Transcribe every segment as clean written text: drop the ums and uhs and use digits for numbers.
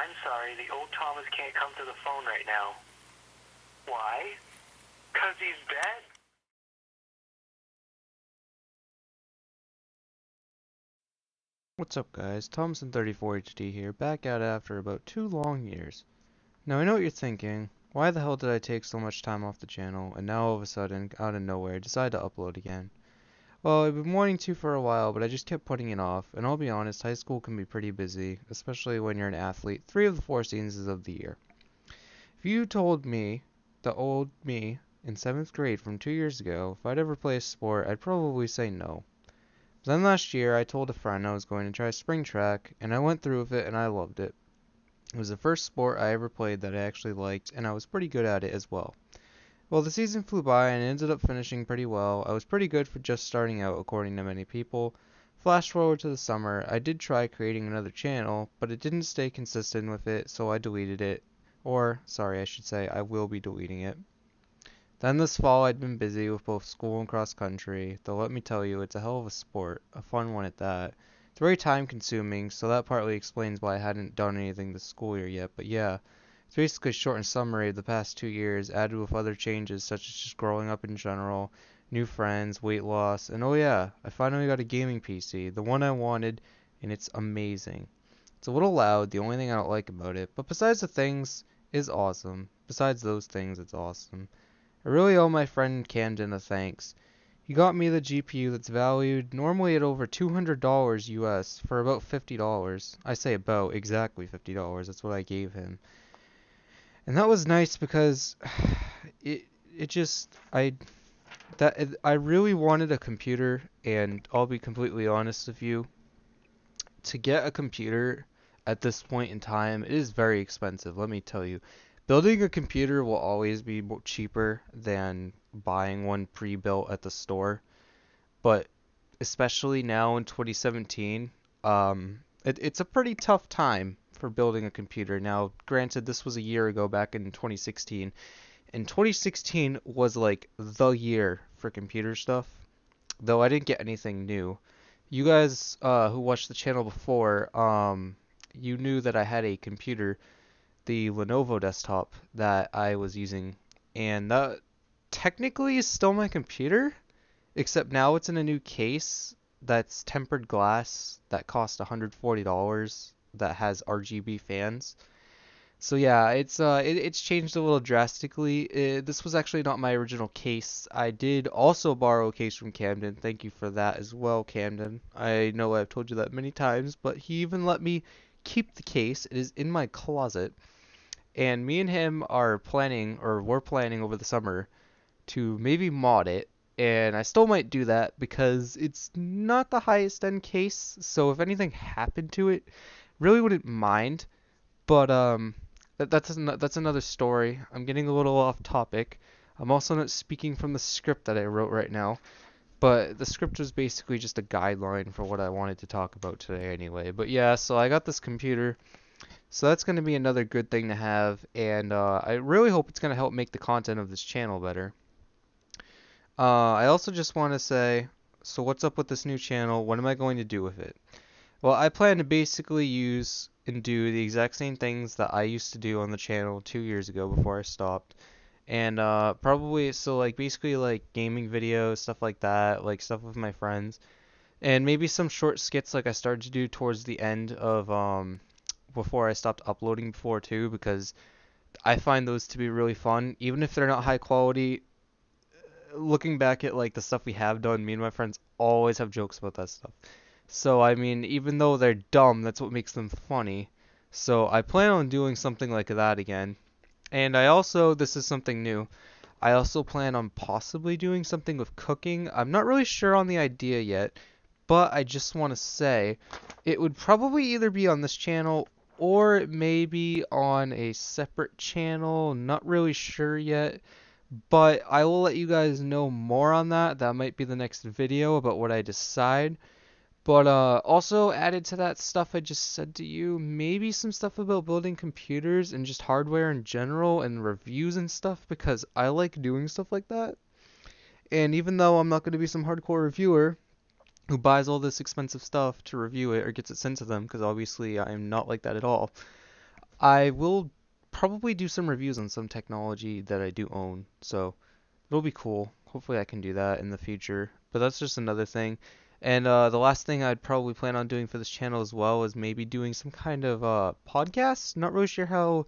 I'm sorry, the old Thomas can't come to the phone right now. Why? 'Cause he's dead? What's up guys, Thompson34HD here, back at it after about 2 long years. Now I know what you're thinking, why the hell did I take so much time off the channel, and now all of a sudden, out of nowhere, decide to upload again? Well, I've been wanting to for a while, but I just kept putting it off, and I'll be honest, high school can be pretty busy, especially when you're an athlete 3 of the 4 seasons of the year. If you told me, the old me, in 7th grade from 2 years ago, if I'd ever play a sport, I'd probably say no. Then last year, I told a friend I was going to try spring track, and I went through with it and I loved it. It was the first sport I ever played that I actually liked, and I was pretty good at it as well. Well, the season flew by and ended up finishing pretty well. I was pretty good for just starting out, according to many people. Flash forward to the summer, I did try creating another channel, but it didn't stay consistent with it, so I deleted it. Or, sorry, I should say, I will be deleting it. Then this fall I'd been busy with both school and cross country, though let me tell you, it's a hell of a sport, a fun one at that. It's very time consuming, so that partly explains why I hadn't done anything this school year yet, but yeah, it's basically a shortened summary of the past 2 years, added with other changes such as just growing up in general, new friends, weight loss, and oh yeah, I finally got a gaming PC, the one I wanted, and it's amazing. It's a little loud, the only thing I don't like about it, but besides the things, is awesome. Besides those things, it's awesome. I really owe my friend Camden a thanks. He got me the GPU that's valued normally at over $200 US for about $50. I say about, exactly $50. That's what I gave him. And that was nice because it it just I really wanted a computer, and I'll be completely honest with you. To get a computer at this point in time, it is very expensive, let me tell you. Building a computer will always be cheaper than buying one pre-built at the store, but especially now in 2017, it's a pretty tough time for building a computer. Now, granted, this was a year ago, back in 2016, and 2016 was like the year for computer stuff, though I didn't get anything new. You guys who watched the channel before, you knew that I had a computer, the Lenovo desktop that I was using, and that technically is still my computer, except now it's in a new case that's tempered glass that cost $140 that has RGB fans. So yeah, it's changed a little drastically. This was actually not my original case. I did also borrow a case from Camden. Thank you for that as well, Camden. I know I've told you that many times, but he even let me keep the case. It is in my closet, and me and him are planning, or we're planning over the summer to maybe mod it. And I still might do that because it's not the highest end case, so if anything happened to it, really wouldn't mind. But that's another story. I'm getting a little off topic. I'm also not speaking from the script that I wrote right now, but the script was basically just a guideline for what I wanted to talk about today anyway. But yeah, so I got this computer, so that's going to be another good thing to have, and I really hope it's going to help make the content of this channel better. I also just want to say, so what's up with this new channel? What am I going to do with it? Well, I plan to basically use and do the exact same things that I used to do on the channel 2 years ago before I stopped. And probably, so like basically like gaming videos, stuff like that, like stuff with my friends. And maybe some short skits like I started to do towards the end of before I stopped uploading before too, because I find those to be really fun. Even if they're not high quality, looking back at like the stuff we have done, me and my friends always have jokes about that stuff. So, I mean, even though they're dumb, that's what makes them funny. So, I plan on doing something like that again. And I also, this is something new, I also plan on possibly doing something with cooking. I'm not really sure on the idea yet, but I just want to say it would probably either be on this channel or maybe on a separate channel. Not really sure yet, but I will let you guys know more on that. That might be the next video about what I decide. But also added to that stuff I just said to you, maybe some stuff about building computers and just hardware in general and reviews and stuff, because I like doing stuff like that. And even though I'm not going to be some hardcore reviewer who buys all this expensive stuff to review it or gets it sent to them, because obviously I'm not like that at all, I will probably do some reviews on some technology that I do own, so it'll be cool. Hopefully I can do that in the future. But that's just another thing. And the last thing I'd probably plan on doing for this channel as well is maybe doing some kind of podcast. Not really sure how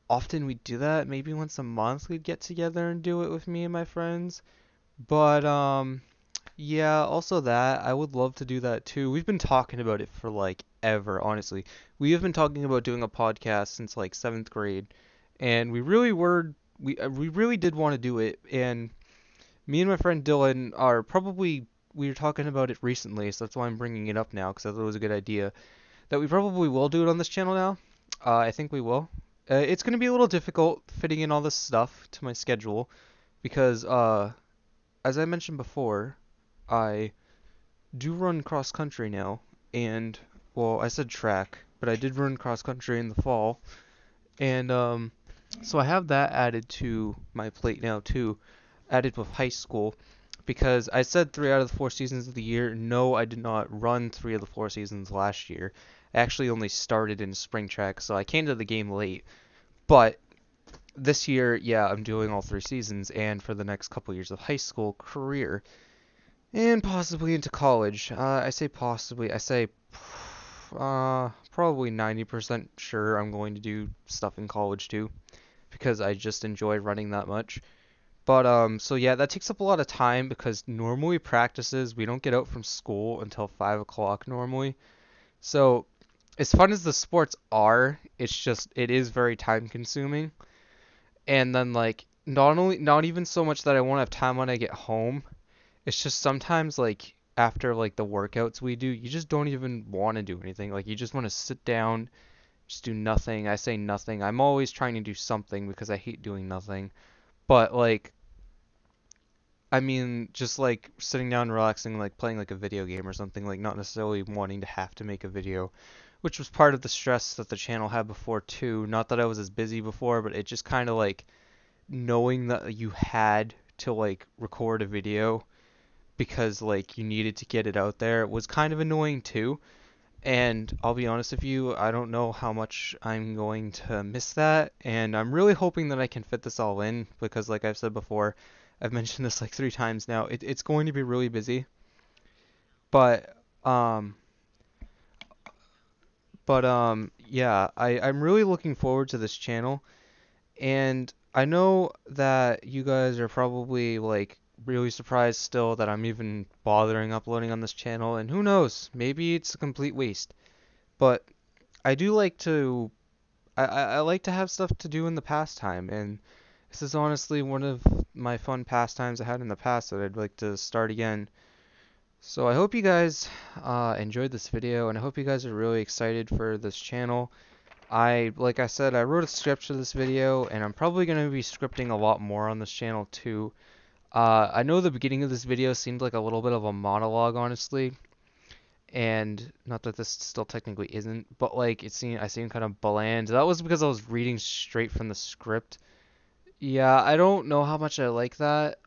often we do that. Maybe once a month we'd get together and do it with me and my friends. But yeah, also that I would love to do that too. We've been talking about it for like ever, honestly. We have been talking about doing a podcast since like 7th grade, and we really did want to do it. And me and my friend Dylan are probably we were talking about it recently, so that's why I'm bringing it up now because I thought it was a good idea that we probably will do it on this channel now. I think we will. It's going to be a little difficult fitting in all this stuff to my schedule because as I mentioned before, I do run cross country now, and well, I said track, but I did run cross country in the fall, and so I have that added to my plate now too, added with high school, because I said 3 out of the 4 seasons of the year. No, I did not run 3 of the 4 seasons last year. I actually only started in spring track, so I came to the game late. But this year, yeah, I'm doing all 3 seasons, and for the next couple years of high school career. And possibly into college. I say possibly. I say probably 90% sure I'm going to do stuff in college too, because I just enjoy running that much. But so yeah, that takes up a lot of time because normally practices we don't get out from school until 5 o'clock normally. So as fun as the sports are, it is very time consuming. And then like not even so much that I won't have time when I get home. It's just sometimes like after like the workouts we do, you just don't even want to do anything. Like you just want to sit down, just do nothing. I say nothing. I'm always trying to do something because I hate doing nothing. But like I mean just like sitting down, relaxing, like playing like a video game or something, like not necessarily wanting to have to make a video, which was part of the stress that the channel had before too. Not that I was as busy before, but it just kind of like knowing that you had to like record a video because like you needed to get it out there was kind of annoying too. And I'll be honest with you, I don't know how much I'm going to miss that. And I'm really hoping that I can fit this all in because, like I've said before, I've mentioned this like 3 times now. It's going to be really busy. But, um, yeah, I'm really looking forward to this channel. And I know that you guys are probably like really surprised still that I'm even bothering uploading on this channel, and who knows, maybe it's a complete waste. But I do like to I like to have stuff to do in the pastime, and this is honestly one of my fun pastimes I had in the past that I'd like to start again. So I hope you guys enjoyed this video, and I hope you guys are really excited for this channel. Like I said, I wrote a script for this video, and I'm probably going to be scripting a lot more on this channel too. I know the beginning of this video seemed like a little bit of a monologue, honestly, and not that this still technically isn't, but like I seemed kind of bland. That was because I was reading straight from the script. Yeah, I don't know how much I like that.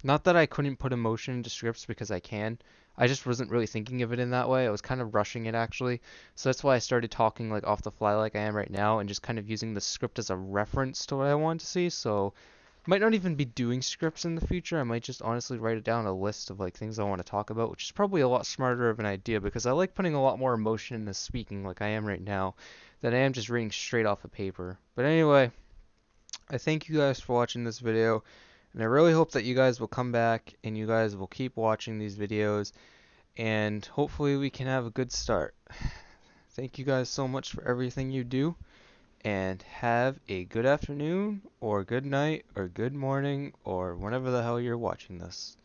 Not that I couldn't put emotion into scripts because I can. I just wasn't really thinking of it in that way. I was kind of rushing it actually. So that's why I started talking like off the fly like I am right now and just kind of using the script as a reference to what I want to see. So might not even be doing scripts in the future. I might just honestly write it down a list of like things I want to talk about, which is probably a lot smarter of an idea because I like putting a lot more emotion into speaking like I am right now than I am just reading straight off of paper. But anyway, I thank you guys for watching this video, and I really hope that you guys will come back and you guys will keep watching these videos, and hopefully we can have a good start. Thank you guys so much for everything you do, and have a good afternoon, or good night, or good morning, or whenever the hell you're watching this.